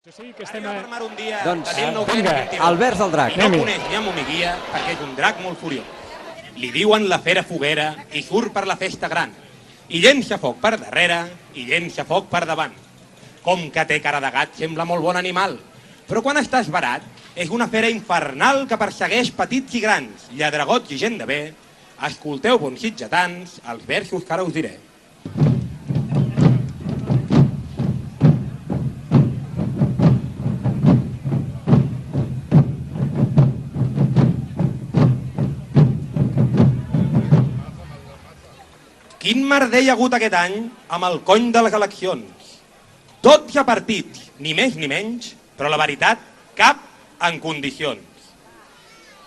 Sí, que estem Ara a... un dia, Doncs, tenim vinga, el vers del drac. I no coneix ni amo ni guia perquè és un drac molt furiós. Li diuen la fera foguera i surt per la festa gran. I llença foc per darrere i llença foc per davant. Com que té cara de gat, sembla molt bon animal. Però quan està esverat, és una fera infernal que persegueix petits i grans, lladregots i gent de bé. Escolteu, bons sitgetans, els versos que ara us diré. Quin merder hi ha hagut aquest any amb el cony de les eleccions? 12 partits, ni més ni menys, però la veritat, cap en condicions.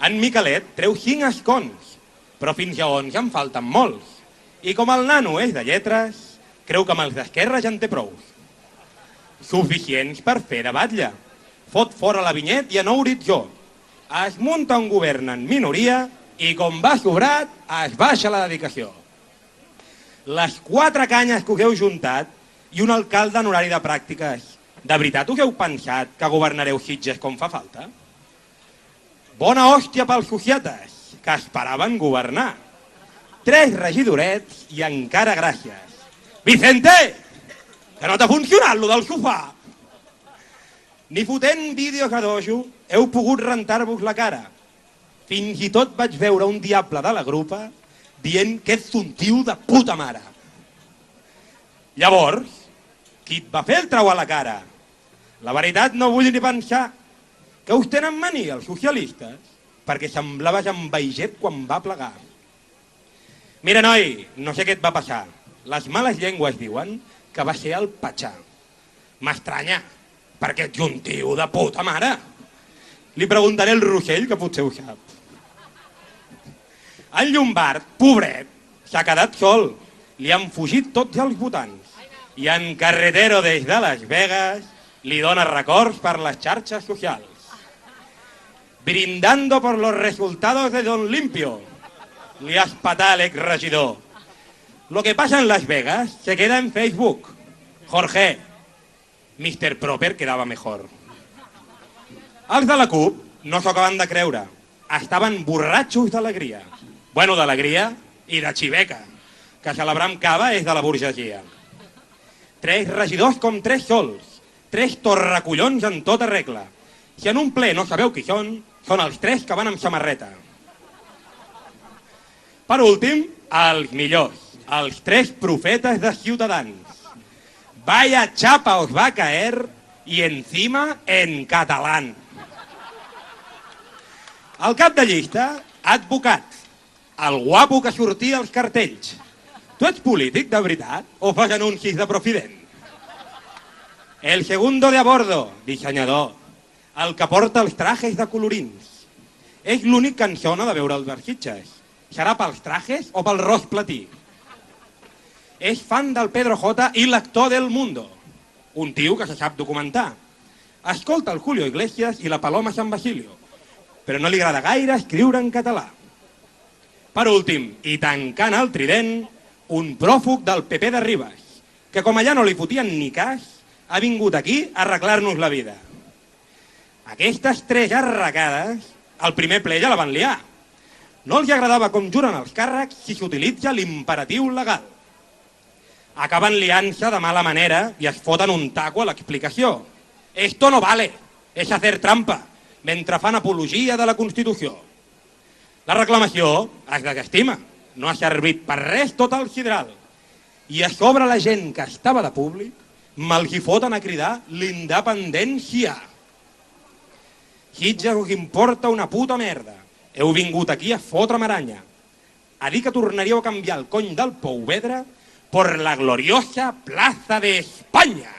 En Miquelet treu 5 escons, però fins a 11 en falten molts. I com el nano és de lletres, creu que amb els d'Esquerra ja en té prou. Suficients per fer de batlle. Fot fora la Vinyet i a nou horitzó. Es munta un govern en minoria i com va sobrat, es baixa la dedicació. Les 4 canyes que us heu juntat i un alcalde en horari de pràctiques. De veritat us heu pensat que governareu Sitges com fa falta? Bona hòstia pels societes, que esperaven governar. 3 regidorets i encara gràcies. Vicente, que no t'ha funcionat lo del sofà. Ni fotent vídeos a dojo heu pogut rentar-vos la cara. Fins i tot vaig veure un diable de la grupa dient que ets un tio de puta mare. Llavors, qui et va fer el trau a la cara? La veritat no vull ni pensar que us tenen mania els socialistes, perquè semblaves en Baiget quan va plegar. Mira, noi, no sé què et va passar. Les males llengües diuen que va ser el Patxà. M'estranya, perquè ets un tio de puta mare. Li preguntaré al Rossell, que potser ho sap. El Llombard, pobret, s'ha quedat sol. Li han fugit tots els votants. I en Carretero des de Las Vegas li dona records per les xarxes socials. Brindando por los resultados de Don Limpio. Li espatà l'exregidor. Lo que pasa en Las Vegas se queda en Facebook. Jorge, Mr. Proper quedava mejor. Els de la CUP no s'ho acaben de creure. Estaven borratxos d'alegria. Bueno, d'alegria i de xiveca, que celebrar amb cava és de la burgesia. 3 regidors com 3 sols, 3 torracollons en tota regla. Si en un ple no sabeu qui són els 3 que van amb samarreta. Per últim, els millors, els 3 profetes de Ciutadans. Vaya chapa os va caer y encima en catalán. El cap de llista, advocat. El guapo que sortia als cartells. Tu ets polític, de veritat? O fas anuncis de Profident? El segundo de a bordo, dissenyador. El que porta els trajes de colorins. És l'únic que en sona de veure els versitges. Serà pels trajes o pel ros platí? És fan del Pedro J i lector del Mundo. Un tio que se sap documentar. Escolta el Julio Iglesias i la Paloma San Basilio. Però no li agrada gaire escriure en català. Per últim, i tancant el trident, un pròfug del PP de Ribes, que com allà no li fotien ni cas, ha vingut aquí a arreglar-nos la vida. Aquestes 3 arracades, al primer ple ja la van liar. No els agradava com juren els càrrecs si s'utilitza l'imperatiu legal. Acaben liant-se de mala manera i es foten un taco a l'explicació. Esto no vale, és hacer trampa, mentre fan apologia de la Constitució. La reclamació es desestima, no ha servit per res tot el sidral. I a sobre la gent que estava de públic me'ls hi foten a cridar l'independència. Sitges us importa una puta merda. Heu vingut aquí a fotre maranya. A dir que tornaríeu a canviar el cony del Pouvedre por la gloriosa Plaza de España.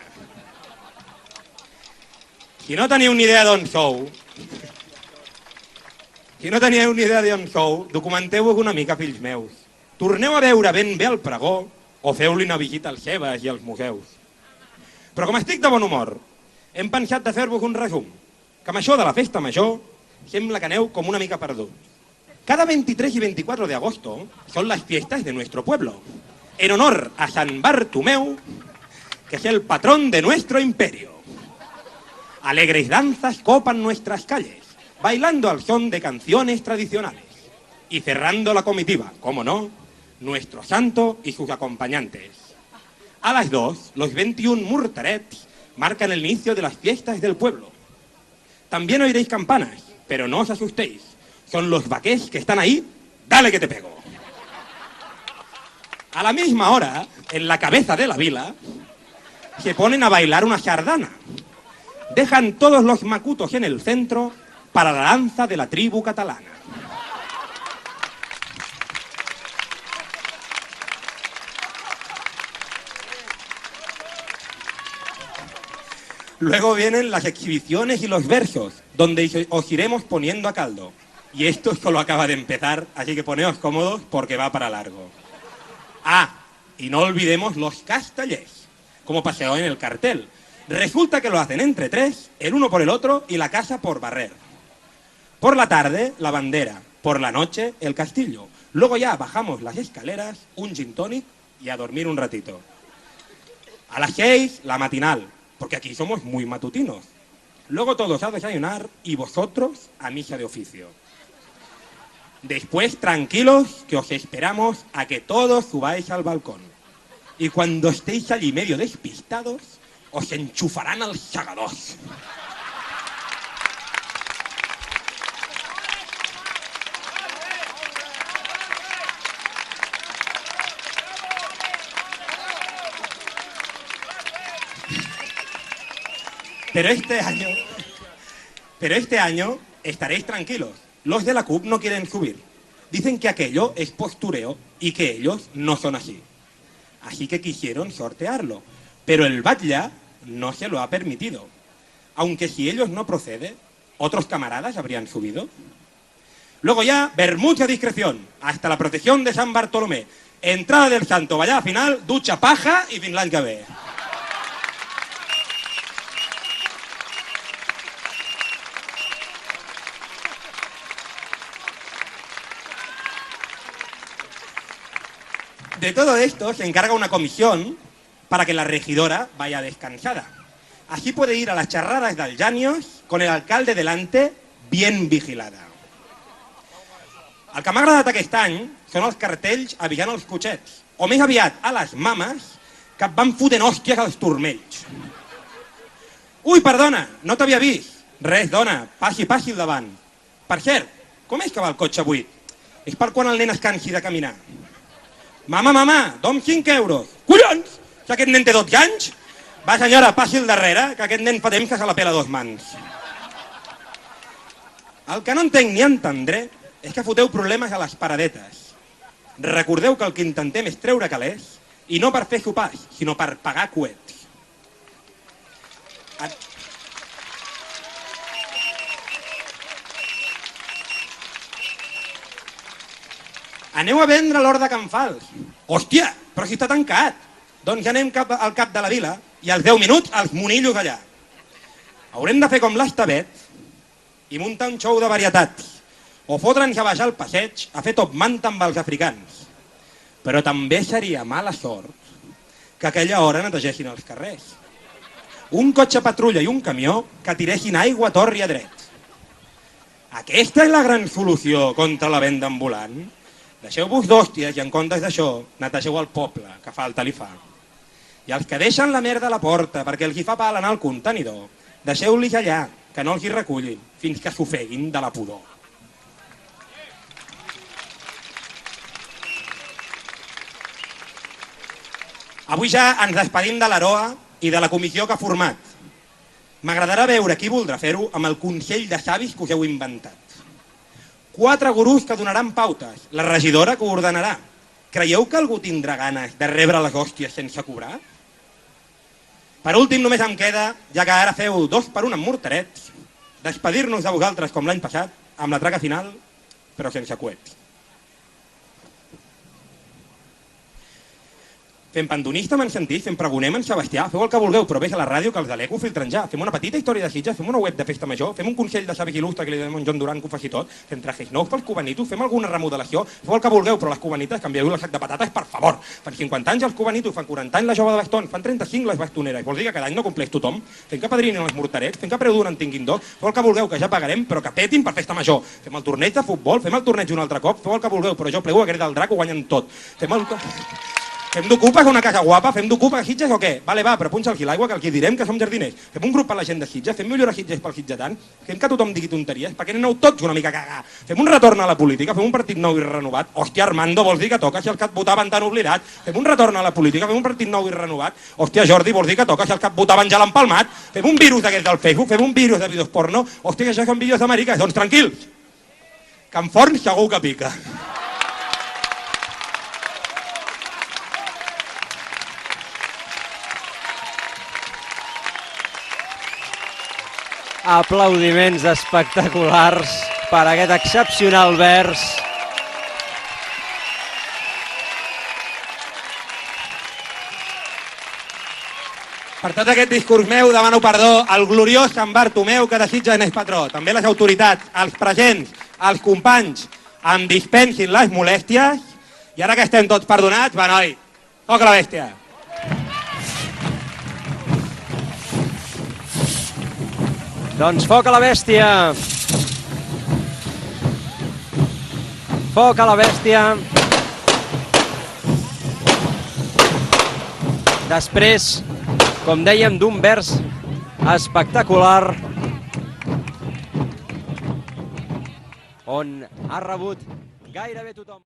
Si no teniu ni idea d'on sou, documenteu-vos una mica, fills meus. Torneu a veure ben bé el pregó o feu-li una visita als Cebes i als museus. Però com estic de bon humor, hem pensat de fer-vos un resum, que amb això de la festa major sembla que aneu com una mica perduts. Cada 23 y 24 de agosto son las fiestas de nuestro pueblo, en honor a San Bartomeu, que es el patrón de nuestro imperio. Alegres danzas copan nuestras calles, bailando al son de canciones tradicionales. Y cerrando la comitiva, como no, nuestro santo y sus acompañantes. A las 2, los 21 murtarets marcan el inicio de las fiestas del pueblo. También oiréis campanas, pero no os asustéis. Son los vaquers que están ahí, dale que te pego. A la misma hora, en la cabeza de la vila, se ponen a bailar una sardana. Dejan todos los macutos en el centro para la danza de la tribu catalana. Luego vienen las exhibiciones y los versos, donde os iremos poniendo a caldo. Y esto solo acaba de empezar, así que poneos cómodos porque va para largo. Ah, y no olvidemos los castellers, como paseo en el cartel. Resulta que lo hacen entre 3, el uno por el otro y la casa por barrer. Por la tarde, la bandera. Por la noche, el castillo. Luego ya bajamos las escaleras, un gin tonic y a dormir un ratito. A las 6, la matinal, porque aquí somos muy matutinos. Luego todos a desayunar y vosotros a misa de oficio. Después, tranquilos, que os esperamos a que todos subáis al balcón. Y cuando estéis allí medio despistados, os enchufarán al segadors. Pero este año estaréis tranquilos. Los de la CUP no quieren subir. Dicen que aquello es postureo y que ellos no son así. Así que quisieron sortearlo. Pero el batlle no se lo ha permitido. Aunque si ellos no proceden, otros camaradas habrían subido. Luego ya, ver mucha discreción. Hasta la procesión de San Bartolomé. Entrada del santo, vaya final, ducha paja y fins l'any que ve. De todo esto se encarga una comisión para que la regidora vaya descansada. Así puede ir a las charradas del Llanios con el alcalde delante, bien vigilada. El que m'ha agradat aquest any són els cartells avisant els cotxets, o més aviat a les mames que et van fotent hòsties als turmells. Ui, perdona, no t'havia vist. Res, dona, passi al davant. Per cert, com és que va el cotxe buit? És per quan el nen es cansi de caminar. Mama, dom 5 euros. Collons! Que aquest nen té 12 anys? Va, senyora, passi al darrere, que aquest nen fa temps que se la pela a 2 mans. El que no entenc ni entendré és que foteu problemes a les paradetes. Recordeu que el que intentem és treure calés, i no per fer sopars, sinó per pagar coets. Aneu a vendre l'hort de Can Fals. Hòstia, però si està tancat. Doncs ja anem al cap de la vila i als 10 minuts els monillos allà. Haurem de fer com l'Estabet i muntar un xou de varietats. O fotre'ns a baixar al passeig a fer top manta amb els africans. Però també seria mala sort que a aquella hora netegessin els carrers. Un cotxe patrulla i un camió que tiressin aigua a tor i a dret. Aquesta és la gran solució contra la venda ambulant. Deixeu-vos d'hòsties i en comptes d'això netegeu el poble, que falta li fa. I els que deixen la merda a la porta perquè els hi fa pal anar al contenidor, deixeu-los allà, que no els hi recullin, fins que s'ofeguin de la pudor. Avui ja ens despedim de l'Aroa i de la comissió que ha format. M'agradarà veure qui voldrà fer-ho amb el consell de savis que us heu inventat. 4 gurús que donaran pautes, la regidora que ho ordenarà. Creieu que algú tindrà ganes de rebre les hòsties sense cobrar? Per últim, només em queda, ja que ara feu 2 per 1 amb morterets, despedir-nos de vosaltres com l'any passat, amb la traca final, però sense coets. Fem pandonista amb en Sentís, fem pregonem en Sebastià, feu el que vulgueu, però vés a la ràdio que els de l'Eco filtren ja. Fem una petita història de Sitges, fem una web de festa major, fem un consell de savis il·lustre que li donem a en Joan Duran que ho faci tot, fem trajes nous pels cubanitos, fem alguna remodelació, feu el que vulgueu, però les cubanites canvieu el sac de patates, per favor. Fan 50 anys els cubanitos, fan 40 anys la jove de bastons, fan 35 les bastoneres. Vols dir que cada any no compleix tothom? Fem que padrinin els morterets, fem que preu d'un en tinguin dos, feu el que vulgueu, que ja pagarem, però que petin per festa major. Fem el torneig de futbol, fem el torneig un altre cop, feu el que vulgueu, però jo plego a aquest del drac ho guanyen tot. Fem d'ocupes una casa guapa, fem d'ocupes a Sitges o què? Vale, va, però punxa'l aquí l'aigua que aquí direm que som jardiners. Fem un grup per la gent de Sitges, fem millorar Sitges pel sitgetant, fem que tothom digui tonteries, perquè aneu tots una mica a cagar. Fem un retorn a la política, fem un partit nou i renovat. Hòstia, Armando, vols dir que toca si els que et votaven t'han oblidat? Fem un retorn a la política, fem un partit nou i renovat. Hòstia, Jordi, vols dir que toca si els que et votaven ja l'han palmat? Fem un virus d'aquests del Facebook, fem un virus de vídeos porno. Hòstia, que això són vídeos d'Amèrica. Doncs tranquils, que en forn segur que pica. Aplaudiments espectaculars per aquest excepcional vers. Per tot aquest discurs meu demano perdó al gloriós Sant Bartomeu que de Sitges n'és patró. També les autoritats, els presents, els companys, em dispensin les molèsties. I ara que estem tots perdonats, va, noi, foc a la bèstia. Doncs foc a la bèstia. Foc a la bèstia. Després, com dèiem, d'un vers espectacular on ha rebut gairebé tothom.